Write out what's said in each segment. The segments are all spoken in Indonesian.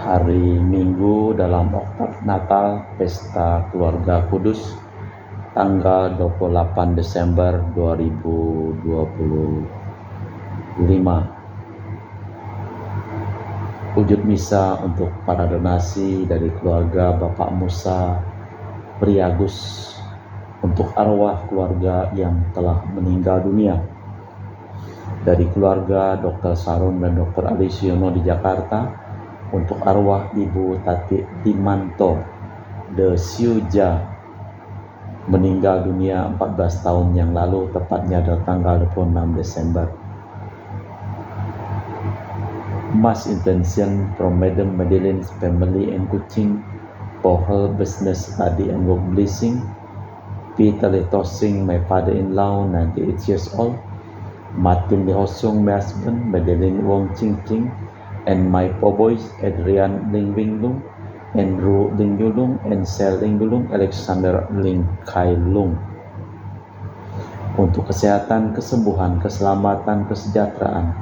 Hari Minggu dalam Oktav Natal Pesta Keluarga Kudus, tanggal 28 Desember 2025. Wujud misa untuk para donasi dari keluarga Bapak Musa Priagus untuk arwah keluarga yang telah meninggal dunia. Dari keluarga Dr. Sarun dan Dr. Alisiono di Jakarta, untuk arwah Ibu Tati Timanto de Siuja, meninggal dunia 14 tahun yang lalu, tepatnya pada tanggal 26 Desember. Mass intention from Madam Madeline's family and Kuching for her business study and work blessing. Peter Letosing, my father-in-law, 98 years old. Martin Lihosung, my husband. Madeline Wong Ching Ching, and my four boys, Adrian Ling Wing Lung, Andrew Ling Yulung, and Sel Ling Yulung, Alexander Ling Kai Lung. Untuk kesehatan, kesembuhan, keselamatan, kesejahteraan,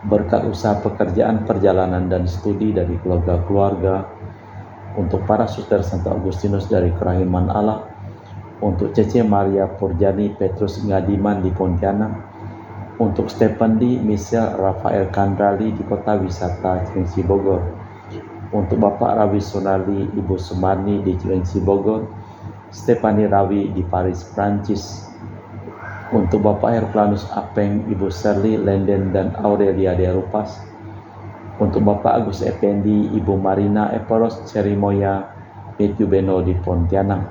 berkat usaha pekerjaan, perjalanan, dan studi dari keluarga-keluarga, untuk para suster Santo Agustinus dari Kerahiman Allah, untuk Cece Maria Purjani Petrus Ngadiman di Pontianak, untuk Stephen Di, Michelle Rafael Kandrali di Kota Wisata Cilengsi Bogor, untuk Bapak Rawi Sonali, Ibu Sumarni di Cilengsi Bogor, Stefani Rawi di Paris, Prancis, untuk Bapak Herplanus Apeng, Ibu Shirley Lenden dan Aurelia de Rupas, untuk Bapak Agus Effendi, Ibu Marina Eporos Cerimoya, Matthew Beno di Pontianak,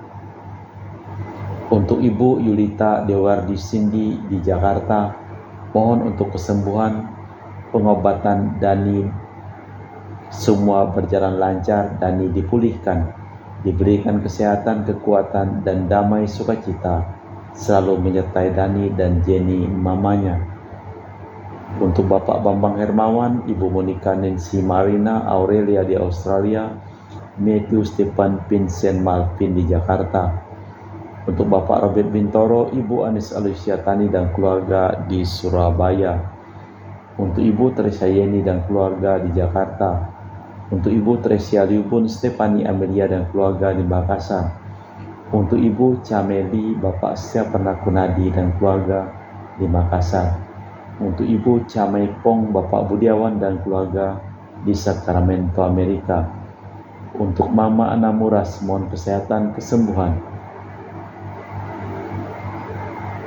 untuk Ibu Yulita Dewardi Cindy di Jakarta. Mohon untuk kesembuhan, pengobatan Dani semua berjalan lancar, Dani dipulihkan, diberikan kesehatan, kekuatan, dan damai sukacita selalu menyertai Dani dan Jenny mamanya. Untuk Bapak Bambang Hermawan, Ibu Monica Nancy Marina Aurelia di Australia, Matthew Stephen Vincent Malvin di Jakarta. Untuk Bapak Robert Bintoro, Ibu Anis Alicia Tani dan keluarga di Surabaya. Untuk Ibu Teresa Yeni dan keluarga di Jakarta. Untuk Ibu Tresia Liubun, Stefani Amelia dan keluarga di Makassar. Untuk Ibu Cameli, Bapak Siapernakunadi dan keluarga di Makassar. Untuk Ibu Camaipong, Bapak Budiawan dan keluarga di Sacramento, Amerika. Untuk Mama Anamuras, mohon kesehatan, kesembuhan.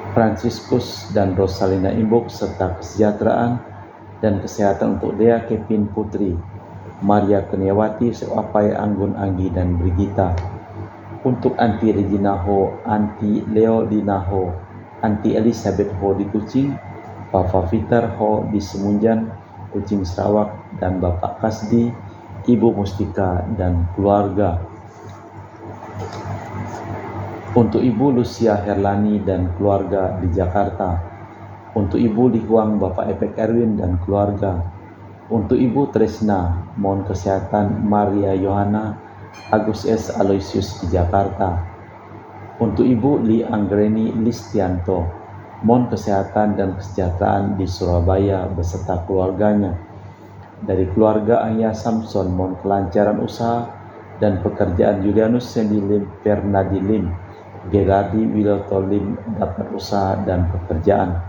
Franciscus dan Rosalina Imbok serta kesejahteraan dan kesehatan untuk Dea Kevin Putri, Maria Keniawati, Sewapai Anggun Anggi dan Brigita. Untuk Anti Regina Ho, Anti Leo Dinaho, Anti Elizabeth Ho di Kuching, Papa Peter Ho di Semunjan, Kuching Sarawak, dan Bapak Kasdi, Ibu Mustika dan keluarga. Untuk Ibu Lucia Herlani dan keluarga di Jakarta. Untuk Ibu Lihuang, Bapak Epek Erwin dan keluarga. Untuk Ibu Tresna, mohon kesehatan, Maria Yohana, Agus S. Aloysius di Jakarta. Untuk Ibu Li Anggreni Listianto, mohon kesehatan dan kesejahteraan di Surabaya beserta keluarganya. Dari keluarga Ayah Samson, mohon kelancaran usaha dan pekerjaan. Julianus Sandy Lim, Fernadi Lim, Gerardi Wiloto Lim dapat usaha dan pekerjaan.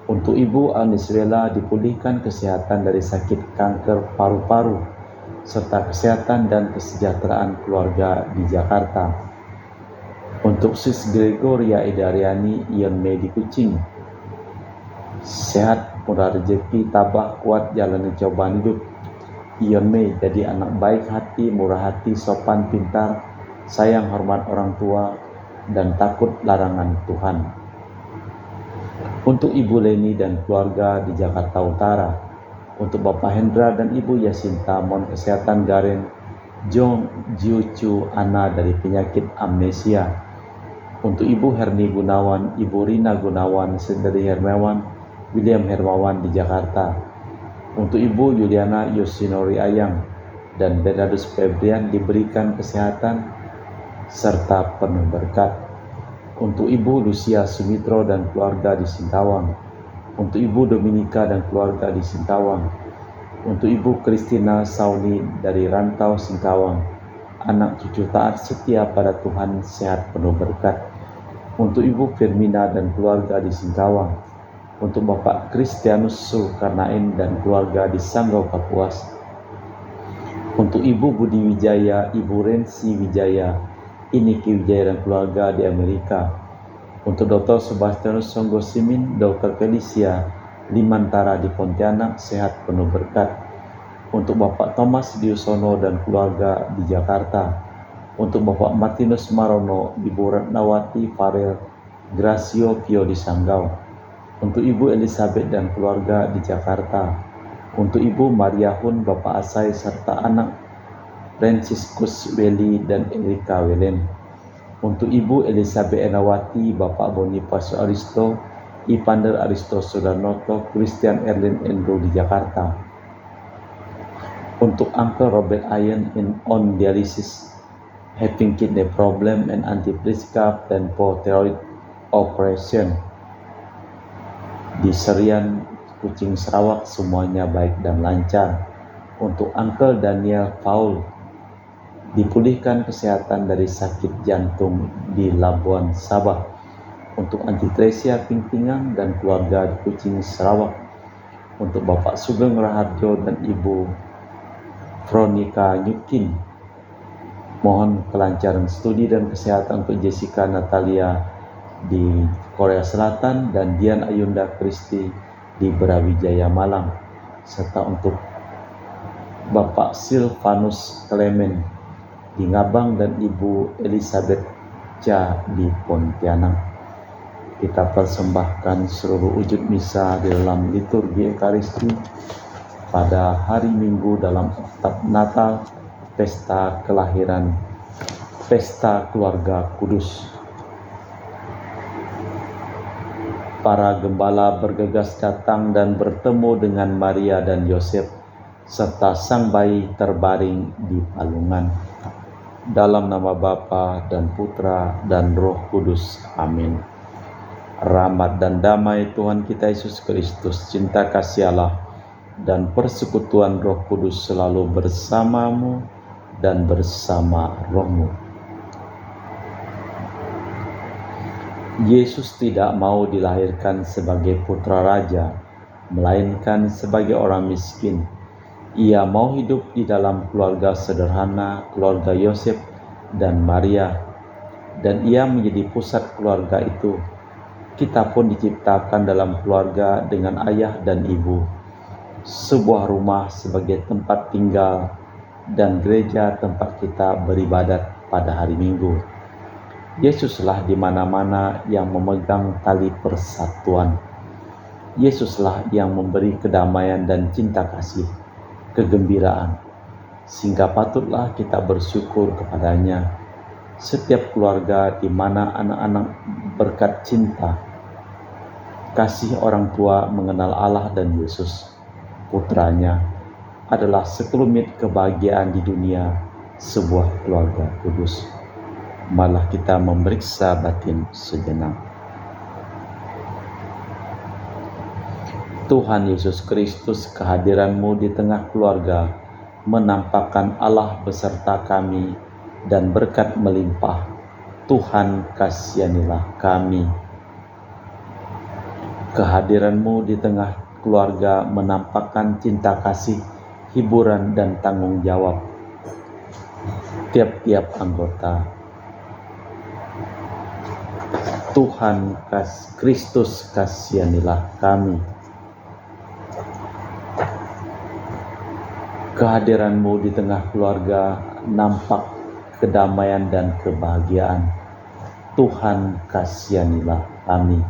Untuk Ibu Aniswela dipulihkan kesehatan dari sakit kanker paru-paru serta kesehatan dan kesejahteraan keluarga di Jakarta. Untuk Sis Gregoria Idariani Ion Mei di Kuching, sehat, murah rezeki, tabah, kuat jalani cobaan hidup. Ion Mei jadi anak baik hati, murah hati, sopan, pintar, sayang hormat orang tua, dan takut larangan Tuhan. Untuk Ibu Leni dan keluarga di Jakarta Utara. Untuk Bapak Hendra dan Ibu Yasinta, mohon kesehatan Garen Jong Jiucu Ana dari penyakit amnesia. Untuk Ibu Herni Gunawan, Ibu Rina Gunawan, Sendiri Hermawan, William Hermawan di Jakarta. Untuk Ibu Yuliana Yosinori Ayang dan Bernardus Febrian diberikan kesehatan serta penuh berkat. Untuk Ibu Lucia Sumitro dan keluarga di Sintawang. Untuk Ibu Dominika dan keluarga di Sintawang. Untuk Ibu Kristina Sauni dari Rantau Singkawang, anak cucu taat setia pada Tuhan, sehat penuh berkat. Untuk Ibu Firmina dan keluarga di Singkawang. Untuk Bapak Kristianus Zulkarnain dan keluarga di Sanggau Kapuas. Untuk Ibu Budi Wijaya, Ibu Rensi Wijaya, Iniki Wijaya dan keluarga di Amerika. Untuk Dr. Sebastianus Songgo Simin, Dr. Felicia Limantara di Pontianak, sehat penuh berkat. Untuk Bapak Thomas Diusono dan keluarga di Jakarta. Untuk Bapak Martinus Marono, Ibu Ratnawati Farel Gracio Pio di Sanggau. Untuk Ibu Elizabeth dan keluarga di Jakarta. Untuk Ibu Maria Hun, Bapak Asai serta anak Franciscus Weli dan Erika Welen. Untuk Ibu Elizabeth Enawati, Bapak Boniface Aristo, Ipander Aristo Sudarnoto, Christian Erlin Endro di Jakarta. Untuk Uncle Robert Ian on dialysis, having kidney problem and anti-Priska plan for thyroid operation. Di Serian, Kucing Sarawak, semuanya baik dan lancar. Untuk Uncle Daniel Paul, dipulihkan kesehatan dari sakit jantung di Labuan Sabah. Untuk Aunty Tresia Pingpingang dan keluarga di Kucing Sarawak. Untuk Bapak Sugeng Raharjo dan Ibu Veronica Nyukin, mohon kelancaran studi dan kesehatan untuk Jessica Natalia di Korea Selatan dan Dian Ayunda Kristi di Brawijaya Malang, serta untuk Bapak Silvanus Clement di Ngabang dan Ibu Elizabeth Cha di Pontianak. Kita persembahkan seluruh wujud misa di dalam liturgi Ekaristi pada hari Minggu dalam oktav Natal, pesta kelahiran, pesta keluarga kudus. Para gembala bergegas datang dan bertemu dengan Maria dan Yosef, serta sang bayi terbaring di palungan. Dalam nama Bapa dan Putra dan Roh Kudus. Amin. Rahmat dan damai Tuhan kita Yesus Kristus, cinta kasih Allah, dan persekutuan Roh Kudus selalu bersamamu dan bersama rohmu. Yesus tidak mau dilahirkan sebagai putra raja, melainkan sebagai orang miskin. Ia mau hidup di dalam keluarga sederhana, keluarga Yosef dan Maria, dan ia menjadi pusat keluarga itu. Kita pun diciptakan dalam keluarga dengan ayah dan ibu, sebuah rumah sebagai tempat tinggal, dan gereja tempat kita beribadat pada hari Minggu. Yesuslah di mana-mana yang memegang tali persatuan. Yesuslah yang memberi kedamaian dan cinta kasih, kegembiraan, sehingga patutlah kita bersyukur kepadanya. Setiap keluarga di mana anak-anak berkat cinta, kasih orang tua mengenal Allah dan Yesus, putranya, adalah sekelumit kebahagiaan di dunia, sebuah keluarga kudus. Malah kita memeriksa batin sejenak. Tuhan Yesus Kristus, kehadiran-Mu di tengah keluarga menampakkan Allah beserta kami dan berkat melimpah. Tuhan, kasihanilah kami. Kehadiran-Mu di tengah keluarga menampakkan cinta kasih, hiburan dan tanggung jawab tiap-tiap anggota. Tuhan Kristus, kasihanilah kami. Kehadiran-Mu di tengah keluarga nampak kedamaian dan kebahagiaan. Tuhan, kasihanilah kami.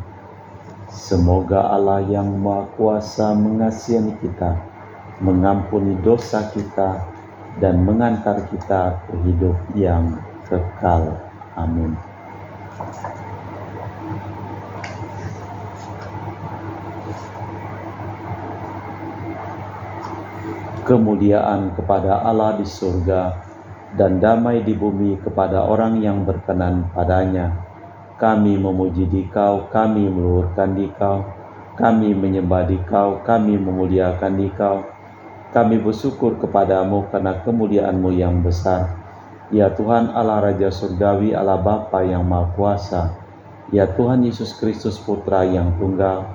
Semoga Allah yang Maha Kuasa mengasihi kita, mengampuni dosa kita, dan mengantar kita ke hidup yang kekal. Amin. Kemuliaan kepada Allah di surga, dan damai di bumi kepada orang yang berkenan padanya. Kami memuji Dikau, kami meluhurkan Dikau, kami menyembah Dikau, kami memuliakan Dikau, Kami bersyukur kepadamu karena kemuliaan-Mu yang besar. Ya Tuhan Allah Raja Surgawi, Allah Bapa yang Maha Kuasa. Ya Tuhan Yesus Kristus Putra yang Tunggal.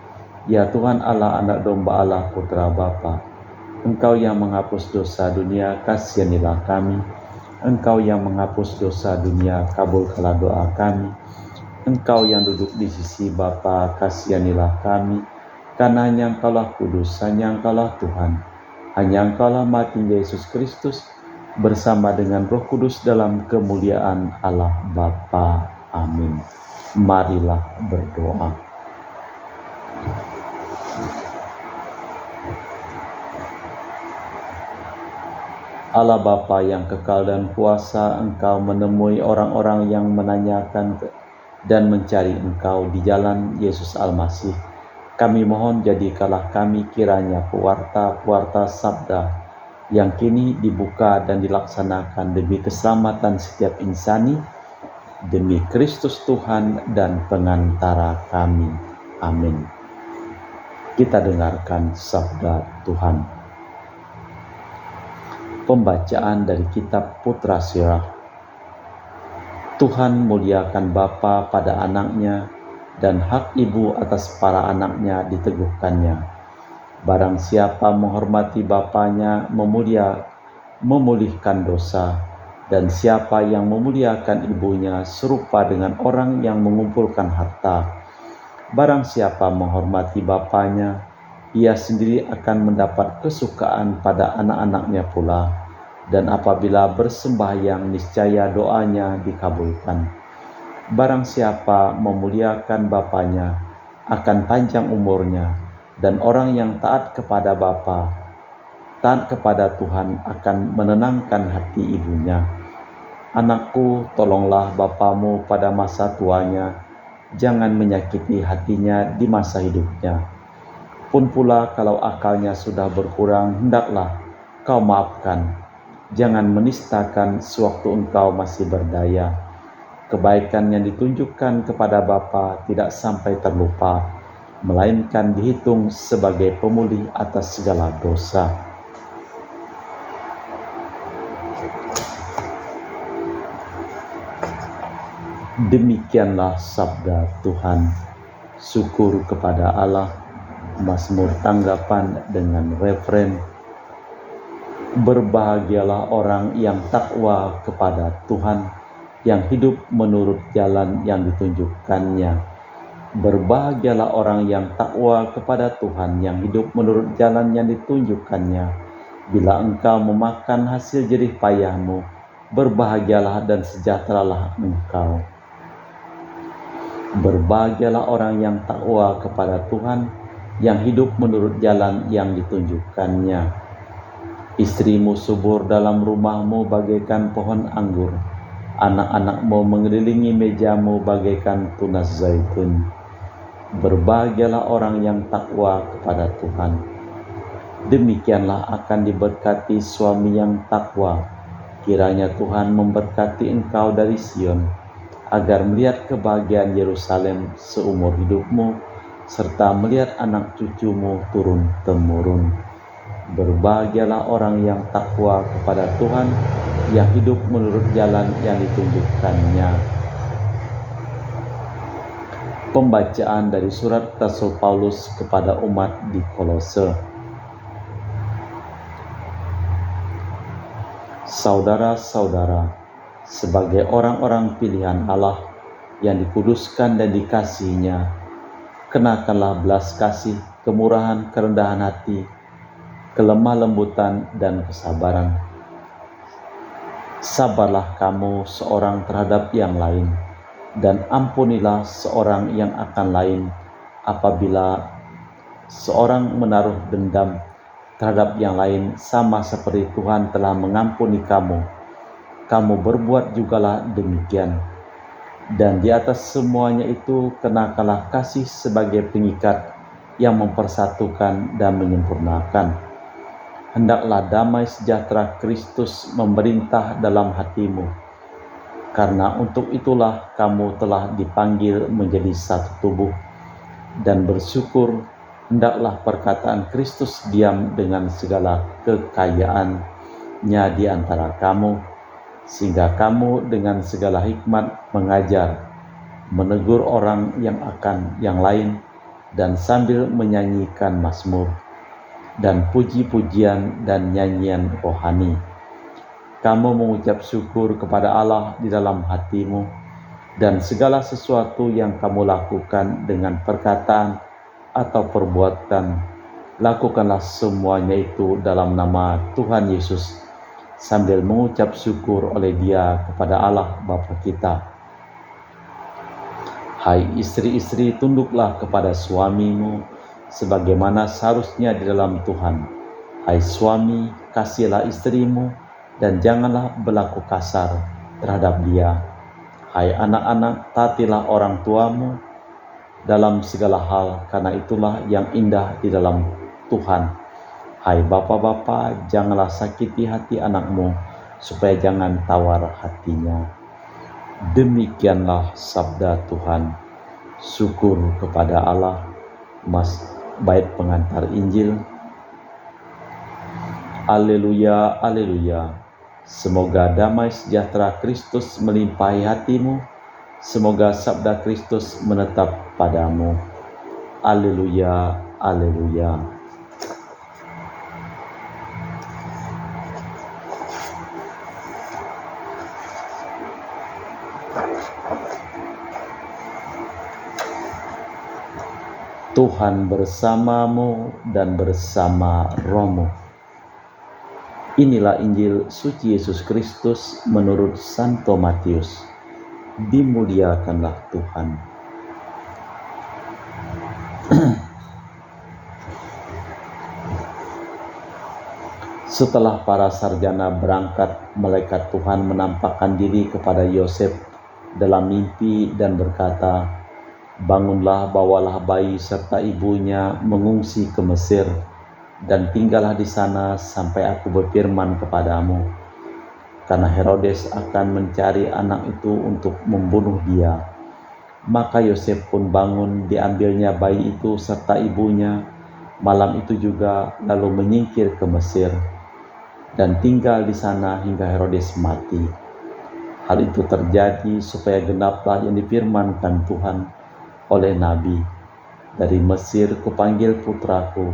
Ya Tuhan Allah Anak Domba Allah Putra Bapa. Engkau yang menghapus dosa dunia, kasihanilah kami. Engkau yang menghapus dosa dunia, kabulkanlah doa kami. Engkau yang duduk di sisi Bapa, kasihanilah kami. Karena hanya Engkaulah kudus, hanya Engkaulah Tuhan. Hanya Engkaulah mati Yesus Kristus bersama dengan Roh Kudus dalam kemuliaan Allah Bapa. Amin. Marilah berdoa. Allah Bapa yang kekal dan kuasa, Engkau menemui orang-orang yang menanyakan dan mencari Engkau di jalan Yesus Al-Masih. Kami mohon jadikanlah kami kiranya pewarta-pewarta sabda yang kini dibuka dan dilaksanakan demi keselamatan setiap insani, demi Kristus Tuhan dan pengantara kami. Amin. Kita dengarkan sabda Tuhan. Pembacaan dari kitab Putra Sirah. Tuhan muliakan Bapa pada anaknya, dan hak ibu atas para anaknya diteguhkannya. Barang siapa menghormati bapanya memulihkan dosa, dan siapa yang memuliakan ibunya serupa dengan orang yang mengumpulkan harta. Barang siapa menghormati bapanya, ia sendiri akan mendapat kesukaan pada anak-anaknya pula, dan apabila bersembahyang niscaya doanya dikabulkan. Barang siapa memuliakan bapanya akan panjang umurnya, dan orang yang taat kepada bapa, taat kepada Tuhan akan menenangkan hati ibunya. Anakku, tolonglah bapamu pada masa tuanya, jangan menyakiti hatinya di masa hidupnya. Pun pula kalau akalnya sudah berkurang, hendaklah kau maafkan. Jangan menistakan sewaktu engkau masih berdaya. Kebaikan yang ditunjukkan kepada Bapa tidak sampai terlupa, melainkan dihitung sebagai pemulih atas segala dosa. Demikianlah sabda Tuhan. Syukur kepada Allah. Mazmur tanggapan dengan referen: berbahagialah orang yang takwa kepada Tuhan, yang hidup menurut jalan yang ditunjukkannya. Berbahagialah orang yang takwa kepada Tuhan, yang hidup menurut jalan yang ditunjukkannya. Bila engkau memakan hasil jerih payahmu, berbahagialah dan sejahteralah engkau. Berbahagialah orang yang takwa kepada Tuhan, yang hidup menurut jalan yang ditunjukkannya. Istrimu subur dalam rumahmu bagaikan pohon anggur. Anak-anakmu mengelilingi mejamu bagaikan tunas zaitun. Berbahagialah orang yang takwa kepada Tuhan. Demikianlah akan diberkati suami yang takwa. Kiranya Tuhan memberkati engkau dari Sion, agar melihat kebahagiaan Yerusalem seumur hidupmu, serta melihat anak cucumu turun-temurun. Berbahagialah orang yang takwa kepada Tuhan, yang hidup menurut jalan yang ditunjukkannya. Pembacaan dari surat Rasul Paulus kepada umat di Kolose. Saudara-saudara, sebagai orang-orang pilihan Allah yang dikuduskan dan dikasihinya, kenakanlah belas kasih, kemurahan, kerendahan hati, kelemah lembutan, dan kesabaran. Sabarlah kamu seorang terhadap yang lain, dan ampunilah seorang yang akan lain apabila seorang menaruh dendam terhadap yang lain, sama seperti Tuhan telah mengampuni kamu. Kamu berbuat jugalah demikian. Dan di atas semuanya itu kenakanlah kasih sebagai pengikat yang mempersatukan dan menyempurnakan. Hendaklah damai sejahtera Kristus memerintah dalam hatimu, karena untuk itulah kamu telah dipanggil menjadi satu tubuh, dan bersyukur hendaklah perkataan Kristus diam dengan segala kekayaannya di antara kamu, sehingga kamu dengan segala hikmat mengajar, menegur orang yang lain, dan sambil menyanyikan mazmur dan puji-pujian dan nyanyian rohani, kamu mengucap syukur kepada Allah di dalam hatimu, dan segala sesuatu yang kamu lakukan dengan perkataan atau perbuatan, lakukanlah semuanya itu dalam nama Tuhan Yesus, sambil mengucap syukur oleh Dia kepada Allah Bapa kita. Hai istri-istri, tunduklah kepada suamimu sebagaimana seharusnya di dalam Tuhan. Hai suami, kasihilah istrimu dan janganlah berlaku kasar terhadap dia. Hai anak-anak, taatilah orang tuamu dalam segala hal, karena itulah yang indah di dalam Tuhan. Hai bapak-bapak, janganlah sakiti hati anakmu, supaya jangan tawar hatinya. Demikianlah sabda Tuhan. Syukur kepada Allah. Bait pengantar Injil. Haleluya, haleluya. Semoga damai sejahtera Kristus melimpahi hatimu. Semoga sabda Kristus menetap padamu. Haleluya, haleluya. Tuhan bersamamu dan bersama rohmu. Inilah Injil suci Yesus Kristus menurut Santo Matius. Dimuliakanlah Tuhan. Setelah para sarjana berangkat, malaikat Tuhan menampakkan diri kepada Yosef dalam mimpi dan berkata, "Bangunlah, bawalah bayi serta ibunya mengungsi ke Mesir, dan tinggallah di sana sampai aku berfirman kepadamu, karena Herodes akan mencari anak itu untuk membunuh dia." Maka Yosef pun bangun, diambilnya bayi itu serta ibunya malam itu juga, lalu menyingkir ke Mesir, dan tinggal di sana hingga Herodes mati. Hal itu terjadi supaya genaplah yang difirmankan Tuhan oleh Nabi, "Dari Mesir kupanggil putraku."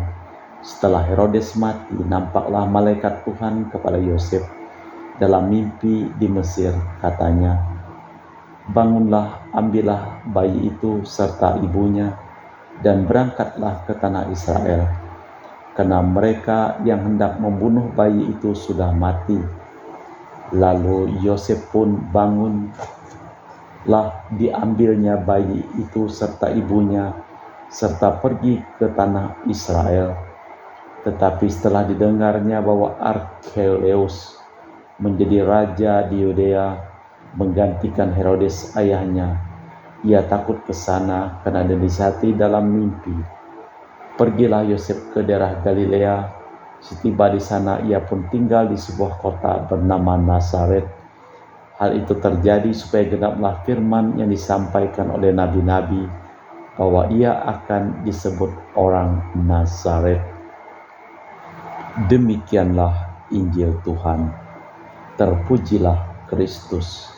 Setelah Herodes mati, nampaklah malaikat Tuhan kepada Yosef dalam mimpi di Mesir, katanya, "Bangunlah, ambillah bayi itu serta ibunya, dan berangkatlah ke tanah Israel, karena mereka yang hendak membunuh bayi itu sudah mati." Lalu Yosef pun bangunlah, diambilnya bayi itu serta ibunya, serta pergi ke tanah Israel. Tetapi setelah didengarnya bahwa Archelaus menjadi raja di Yudea, menggantikan Herodes ayahnya, ia takut ke sana karena dinasihati dalam mimpi. Pergilah Yosef ke daerah Galilea. Setiba di sana, ia pun tinggal di sebuah kota bernama Nazaret. Hal itu terjadi supaya genaplah firman yang disampaikan oleh nabi-nabi, bahwa ia akan disebut orang Nazaret. Demikianlah Injil Tuhan. Terpujilah Kristus.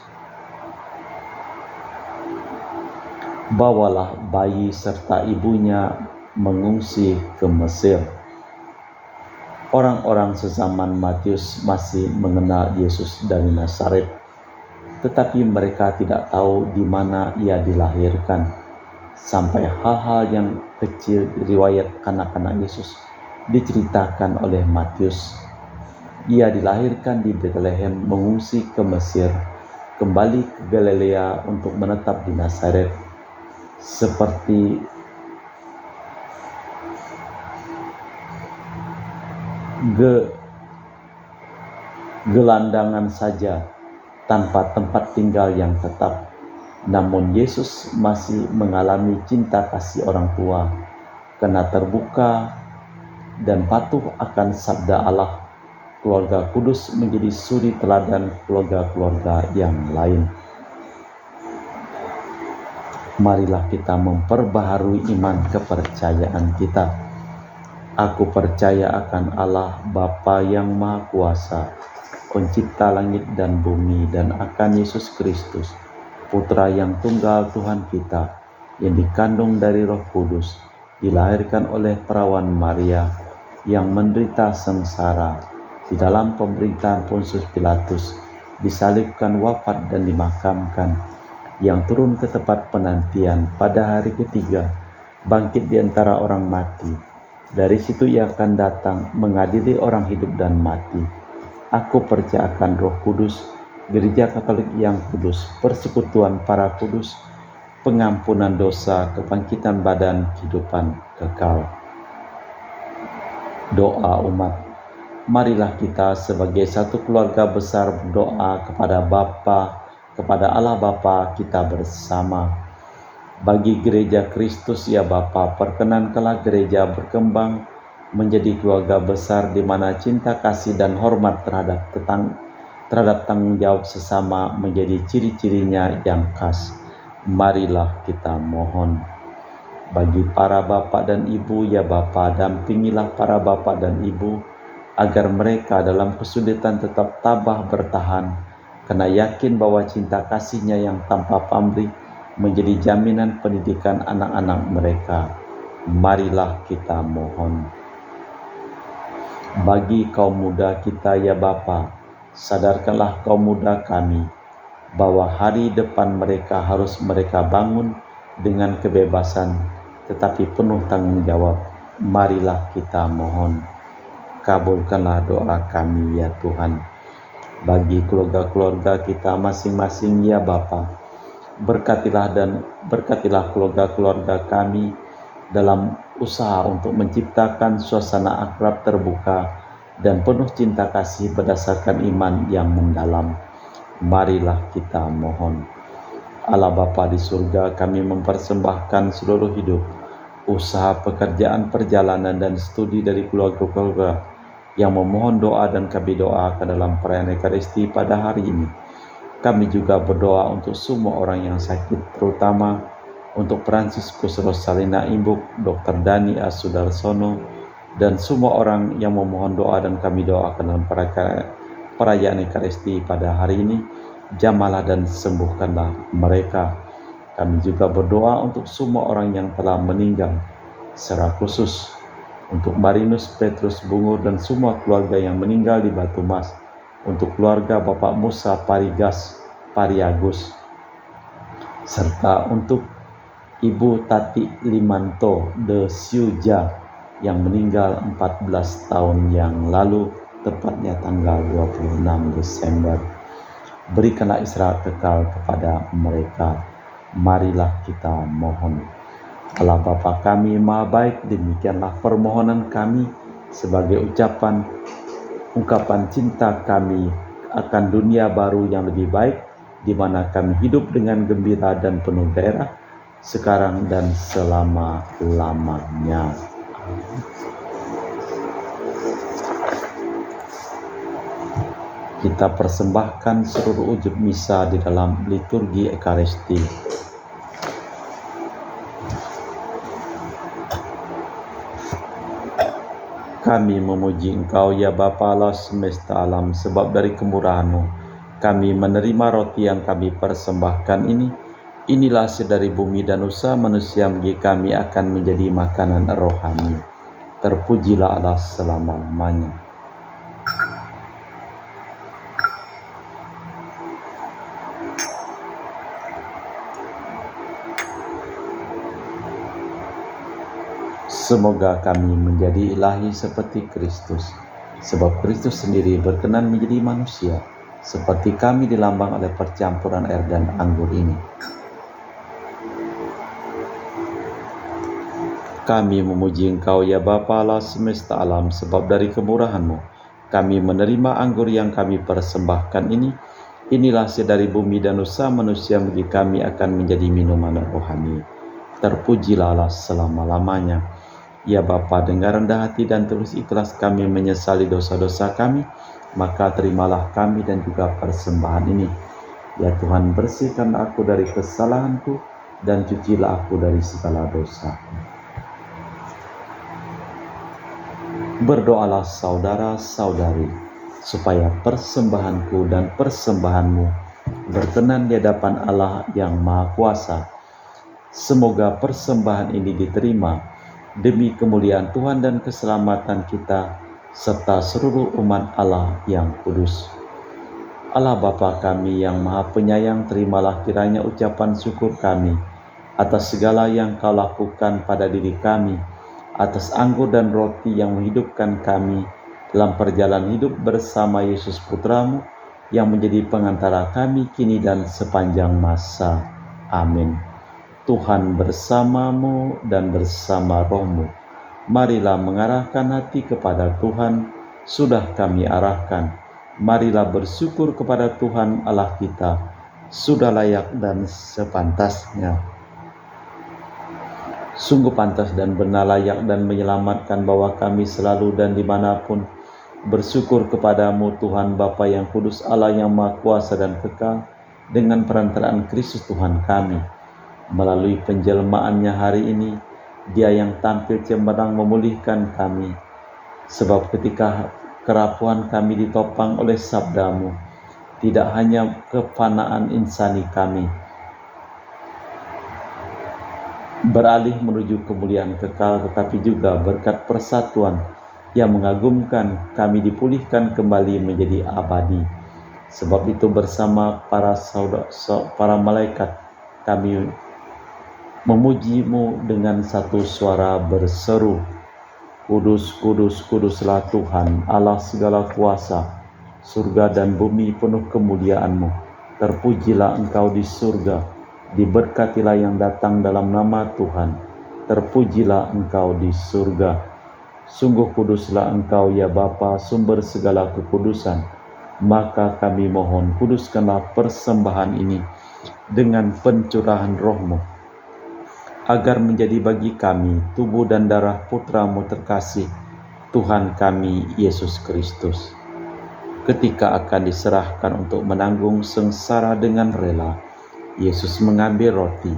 Bawalah bayi serta ibunya mengungsi ke Mesir. Orang-orang sezaman Matius masih mengenal Yesus dari Nazaret, tetapi mereka tidak tahu di mana ia dilahirkan, sampai hal-hal yang kecil riwayat kanak-kanak Yesus diceritakan oleh Matius. Ia dilahirkan di Bethlehem, mengungsi ke Mesir, kembali ke Galilea untuk menetap di Nazaret, seperti gelandangan saja, tanpa tempat tinggal yang tetap. Namun Yesus masih mengalami cinta kasih orang tua, karena terbuka dan patuh akan sabda Allah. Keluarga kudus menjadi suri teladan keluarga-keluarga yang lain. Marilah kita memperbaharui iman kepercayaan kita Aku percaya akan Allah Bapa yang Maha Kuasa, Pencipta langit dan bumi, dan akan Yesus Kristus, Putra yang tunggal Tuhan kita, yang dikandung dari Roh Kudus, dilahirkan oleh perawan Maria, yang menderita sengsara di dalam pemerintahan Pontius Pilatus, disalibkan, wafat dan dimakamkan, yang turun ke tempat penantian pada hari ketiga, bangkit di antara orang mati. Dari situ ia akan datang mengadili orang hidup dan mati. Aku percaya akan Roh Kudus, Gereja Katolik yang kudus, persekutuan para kudus, pengampunan dosa, kebangkitan badan, kehidupan kekal. Doa umat. Marilah kita sebagai satu keluarga besar berdoa kepada Allah Bapa kita bersama. Bagi gereja Kristus ya Bapa, perkenankanlah gereja berkembang menjadi keluarga besar di mana cinta kasih dan hormat terhadap tanggung jawab sesama menjadi ciri-cirinya yang khas. Marilah kita mohon. Bagi para bapak dan ibu ya Bapa, dampingilah para bapak dan ibu agar mereka dalam kesulitan tetap tabah bertahan, karena yakin bahwa cinta kasihnya yang tanpa pamrih menjadi jaminan pendidikan anak-anak mereka. Marilah kita mohon. Bagi kaum muda kita ya Bapa, sadarkanlah kaum muda kami bahwa hari depan mereka harus mereka bangun dengan kebebasan tetapi penuh tanggung jawab. Marilah kita mohon. Kabulkanlah doa kami ya Tuhan. Bagi keluarga-keluarga kita masing-masing ya Bapa, berkatilah keluarga-keluarga kami dalam usaha untuk menciptakan suasana akrab terbuka dan penuh cinta kasih berdasarkan iman yang mendalam. Marilah kita mohon. Allah Bapa di surga, kami mempersembahkan seluruh hidup, usaha, pekerjaan, perjalanan, dan studi dari keluarga-keluarga yang memohon doa, dan kami doakan dalam perayaan Ekaristi pada hari ini. Kami juga berdoa untuk semua orang yang sakit, terutama untuk Fransiskus Rosalina Imbuk, Dr. Dani Asudarsono, dan semua orang yang memohon doa, dan kami doakan dalam perayaan Ekaristi pada hari ini. Jamalah dan sembuhkanlah mereka. Kami juga berdoa untuk semua orang yang telah meninggal, secara khusus untuk Marinus Petrus Bungur dan semua keluarga yang meninggal di Batu Mas, untuk keluarga Bapak Musa Pariagus, serta untuk Ibu Tati Limanto de Siuja yang meninggal 14 tahun yang lalu, tepatnya tanggal 26 Desember. Berikanlah istirahat kekal kepada mereka. Marilah kita mohon. Allah Bapa kami Maha Baik, demikianlah permohonan kami sebagai ungkapan cinta kami akan dunia baru yang lebih baik, di mana kami hidup dengan gembira dan penuh gairah sekarang dan selama-lamanya. Kita persembahkan seluruh ujub misa di dalam liturgi Ekaristi. Kami memuji Engkau ya Bapa Allah semesta alam, sebab dari kemurahan-Mu kami menerima roti yang kami persembahkan ini. Inilah hasil dari bumi dan usaha manusia, bagi kami akan menjadi makanan rohani. Terpujilah Allah selama-lamanya. Semoga kami menjadi ilahi seperti Kristus, sebab Kristus sendiri berkenan menjadi manusia, seperti kami dilambang oleh percampuran air dan anggur ini. Kami memuji Engkau ya Bapa Allah semesta alam, sebab dari kemurahan-Mu kami menerima anggur yang kami persembahkan ini. Inilah hasil dari bumi dan usaha manusia, bagi kami akan menjadi minuman rohani. Terpujilah Allah selama-lamanya. Ya Bapa, dengan rendah hati dan tulus ikhlas kami menyesali dosa-dosa kami, maka terimalah kami dan juga persembahan ini. Ya Tuhan, bersihkan aku dari kesalahanku dan cucilah aku dari segala dosa. Berdoalah saudara-saudari, supaya persembahanku dan persembahanmu berkenan di hadapan Allah yang Maha Kuasa. Semoga persembahan ini diterima demi kemuliaan Tuhan dan keselamatan kita, serta seluruh umat Allah yang kudus. Allah Bapa kami yang Maha Penyayang, terimalah kiranya ucapan syukur kami atas segala yang Kau lakukan pada diri kami, atas anggur dan roti yang menghidupkan kami dalam perjalanan hidup bersama Yesus Putramu, yang menjadi pengantara kami kini dan sepanjang masa. Amin. Tuhan bersamamu dan bersama rohmu. Marilah mengarahkan hati kepada Tuhan, sudah kami arahkan. Marilah bersyukur kepada Tuhan Allah kita, sudah layak dan sepantasnya. Sungguh pantas dan benar, layak dan menyelamatkan bahwa kami selalu dan dimanapun bersyukur kepadamu Tuhan Bapa yang kudus, Allah yang Maha Kuasa dan kekal, dengan perantaraan Kristus Tuhan kami. Melalui penjelmaannya hari ini, Dia yang tampil cemerlang memulihkan kami, sebab ketika kerapuhan kami ditopang oleh sabdamu, tidak hanya kefanaan insani kami beralih menuju kemuliaan kekal, tetapi juga berkat persatuan yang mengagumkan kami dipulihkan kembali menjadi abadi. Sebab itu bersama para malaikat kami memuji-Mu dengan satu suara berseru, Kudus, kudus, kuduslah Tuhan, Allah segala kuasa, surga dan bumi penuh kemuliaan-Mu. Terpujilah Engkau di surga, diberkatilah yang datang dalam nama Tuhan. Terpujilah Engkau di surga. Sungguh kuduslah Engkau ya Bapa, sumber segala kekudusan. Maka kami mohon, kuduskanlah persembahan ini dengan pencurahan roh-Mu, agar menjadi bagi kami tubuh dan darah Putra-Mu terkasih, Tuhan kami Yesus Kristus. Ketika akan diserahkan untuk menanggung sengsara dengan rela, Yesus mengambil roti,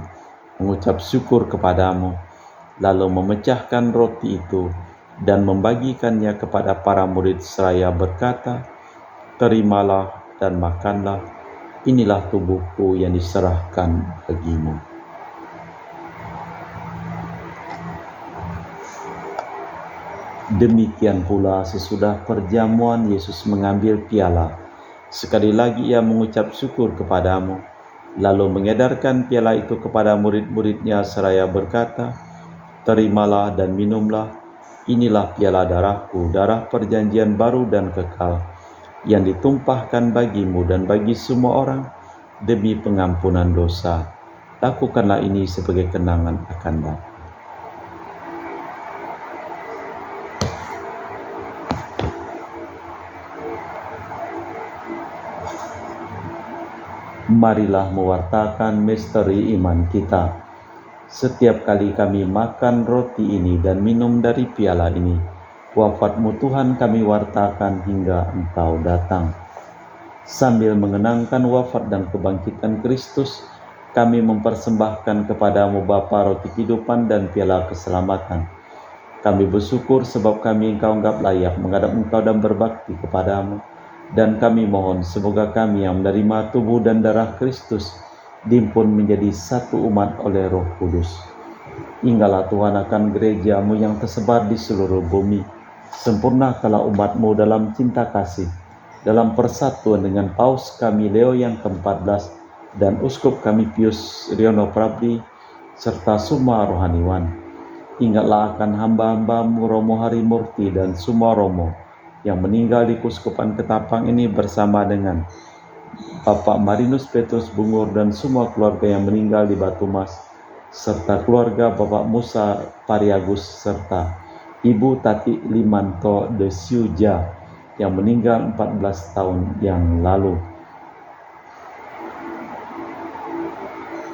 mengucap syukur kepadamu, lalu memecahkan roti itu dan membagikannya kepada para murid seraya berkata, Terimalah dan makanlah, inilah tubuhku yang diserahkan bagimu. Demikian pula sesudah perjamuan Yesus mengambil piala. Sekali lagi Ia mengucap syukur kepadamu, lalu mengedarkan piala itu kepada murid-muridnya seraya berkata, Terimalah dan minumlah, inilah piala darahku, darah perjanjian baru dan kekal, yang ditumpahkan bagimu dan bagi semua orang demi pengampunan dosa. Lakukanlah ini sebagai kenangan akan aku. Marilah mewartakan misteri iman kita. Setiap kali kami makan roti ini dan minum dari piala ini, wafat-Mu Tuhan kami wartakan hingga Engkau datang. Sambil mengenangkan wafat dan kebangkitan Kristus, kami mempersembahkan kepadamu Bapa roti kehidupan dan piala keselamatan. Kami bersyukur sebab kami Engkau anggap layak menghadap Engkau dan berbakti kepadamu. Dan kami mohon semoga kami yang menerima tubuh dan darah Kristus dihimpun menjadi satu umat oleh Roh Kudus. Hinggalah Tuhan akan gereja-Mu yang tersebar di seluruh bumi. Sempurnakanlah umat-Mu dalam cinta kasih, dalam persatuan dengan Paus kami Leo yang ke-14 dan Uskup kami Pius Riono Prabdi, serta semua rohaniwan. Ingatlah akan hamba-hamba-Mu Romo Harimurti dan semua Romo yang meninggal di Kuskupan Ketapang ini, bersama dengan Bapak Marinus Petrus Bungur dan semua keluarga yang meninggal di Batu Mas, serta keluarga Bapak Musa Pariagus serta Ibu Tati Limanto de Siuja yang meninggal 14 tahun yang lalu.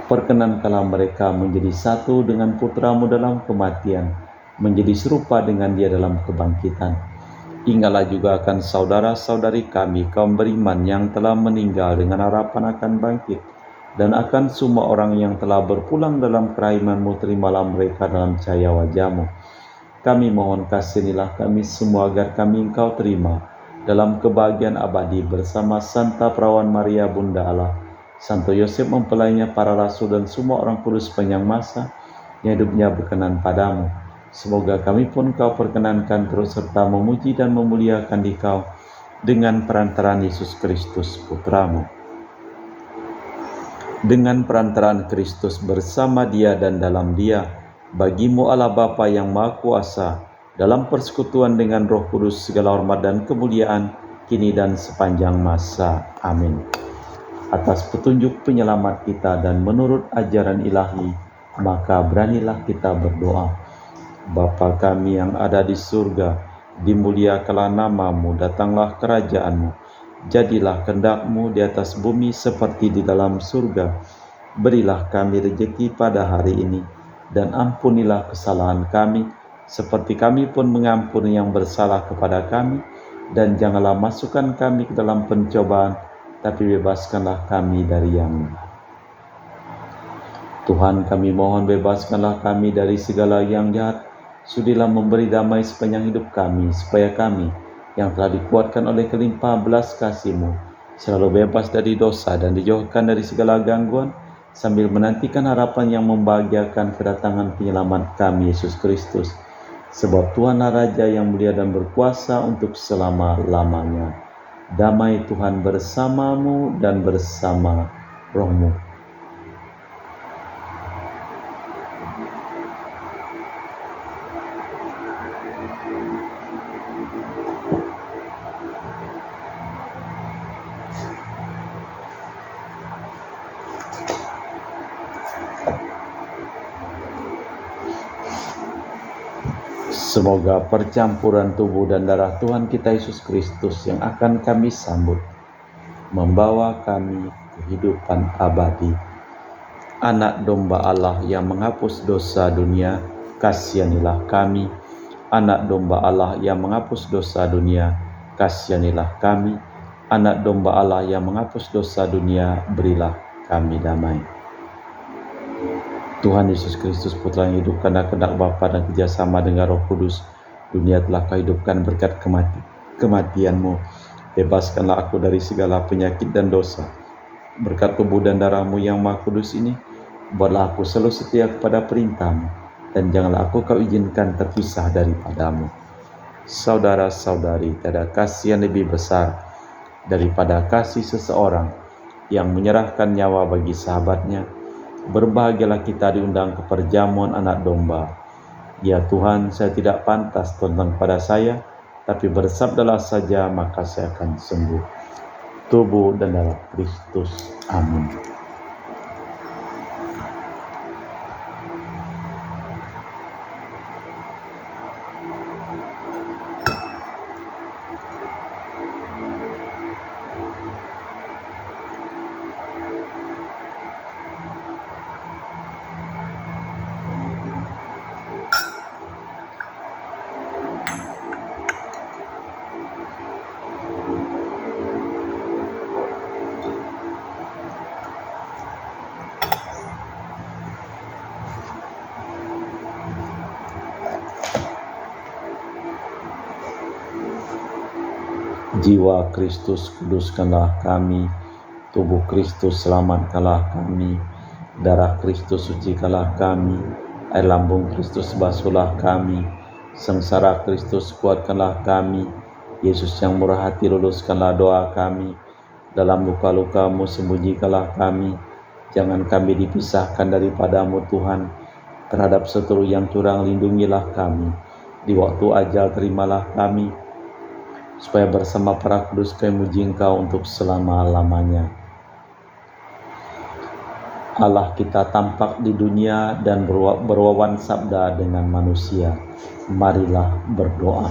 Perkenankanlah mereka menjadi satu dengan Putra-Mu dalam kematian, menjadi serupa dengan Dia dalam kebangkitan. Ingatlah juga akan saudara-saudari kami kaum beriman yang telah meninggal dengan harapan akan bangkit, dan akan semua orang yang telah berpulang dalam kerahiman-Mu, terimalah mereka dalam cahaya wajah-Mu. Kami mohon kasihanilah kami semua agar kami Engkau terima dalam kebahagiaan abadi bersama Santa Perawan Maria Bunda Allah, Santo Yosef mempelainya, para rasul dan semua orang kudus sepanjang masa yang hidupnya berkenan padamu. Semoga kami pun Kau perkenankan terus serta memuji dan memuliakan Dikau dengan perantaraan Yesus Kristus Putramu. Dengan perantaraan Kristus bersama Dia dan dalam Dia, bagimu Allah Bapa yang Maha Kuasa, dalam persekutuan dengan Roh Kudus segala hormat dan kemuliaan kini dan sepanjang masa. Amin. Atas petunjuk penyelamat kita dan menurut ajaran ilahi, maka beranilah kita berdoa. Bapa kami yang ada di surga, dimuliakanlah namamu, datanglah kerajaanmu. Jadilah kehendak-Mu di atas bumi seperti di dalam surga. Berilah kami rezeki pada hari ini, dan ampunilah kesalahan kami, seperti kami pun mengampuni yang bersalah kepada kami. Dan janganlah masukkan kami ke dalam pencobaan, tapi bebaskanlah kami dari yang jahat. Tuhan, kami mohon bebaskanlah kami dari segala yang jahat. Sudilah memberi damai sepanjang hidup kami, supaya kami yang telah dikuatkan oleh kelimpahan belas kasih-Mu selalu bebas dari dosa dan dijauhkan dari segala gangguan, sambil menantikan harapan yang membahagiakan kedatangan penyelamat kami, Yesus Kristus. Sebab Tuhanlah Raja yang mulia dan berkuasa untuk selama-lamanya. Damai Tuhan bersamamu dan bersama rohmu. Semoga percampuran tubuh dan darah Tuhan kita Yesus Kristus yang akan kami sambut membawa kami kehidupan abadi. Anak domba Allah yang menghapus dosa dunia, kasihanilah kami. Anak domba Allah yang menghapus dosa dunia, kasihanilah kami. Anak domba Allah yang menghapus dosa dunia, berilah kami damai. Tuhan Yesus Kristus, Putra yang hidup karena kehendak Bapa dan kerjasama dengan Roh Kudus, dunia telah Kau hidupkan berkat kematian-Mu. Bebaskanlah aku dari segala penyakit dan dosa. Berkat tubuh dan darah-Mu yang Maha Kudus ini, buatlah aku selalu setia kepada perintah-Mu, dan janganlah aku Kau izinkan terpisah daripada-Mu. Saudara-saudari, tiada kasih yang lebih besar daripada kasih seseorang yang menyerahkan nyawa bagi sahabatnya. Berbahagialah kita diundang ke perjamuan anak domba. Ya Tuhan, saya tidak pantas tentang pada saya, tapi bersabdalah saja maka saya akan sembuh. Tubuh dan darah Kristus. Amin. Jiwa Kristus, kuduskanlah kami. Tubuh Kristus, selamatkanlah kami. Darah Kristus, sucikanlah kami. Air lambung Kristus, basuhlah kami. Sengsara Kristus, kuatkanlah kami. Yesus yang murah hati, luluskanlah doa kami. Dalam luka-luka-Mu, sembunyikanlah kami. Jangan kami dipisahkan daripada-Mu Tuhan. Terhadap seteru yang curang, lindungilah kami. Di waktu ajal, terimalah kami, supaya bersama para kudus kami muji Engkau untuk selama-lamanya. Allah kita tampak di dunia dan berwawan sabda dengan manusia. Marilah berdoa.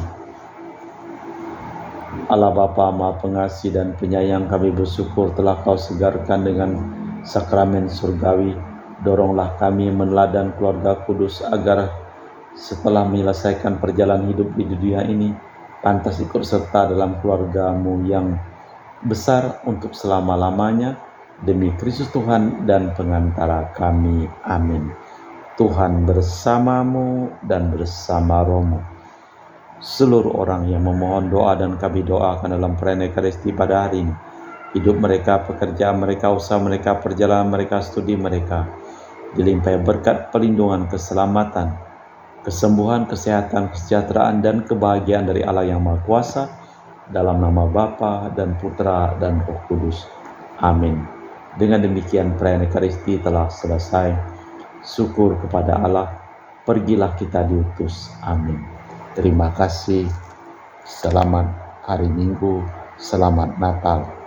Allah Bapa Maha Pengasih dan Penyayang, kami bersyukur telah Kau segarkan dengan sakramen surgawi. Doronglah kami meneladan keluarga kudus agar setelah menyelesaikan perjalanan hidup di dunia ini, pantas ikut serta dalam keluarga-Mu yang besar untuk selama-lamanya, demi Kristus Tuhan dan pengantara kami. Amin. Tuhan bersamamu dan bersama rohmu. Seluruh orang yang memohon doa dan kami doakan dalam perayaan Ekaristi pada hari ini, hidup mereka, pekerjaan mereka, usaha mereka, perjalanan mereka, studi mereka, dilimpahi berkat perlindungan, keselamatan, kesembuhan, kesehatan, kesejahteraan, dan kebahagiaan dari Allah yang Maha Kuasa, dalam nama Bapa dan Putra dan Roh Kudus. Amin. Dengan demikian perayaan Ekaristi telah selesai. Syukur kepada Allah, pergilah kita diutus. Amin. Terima kasih. Selamat hari Minggu, selamat Natal.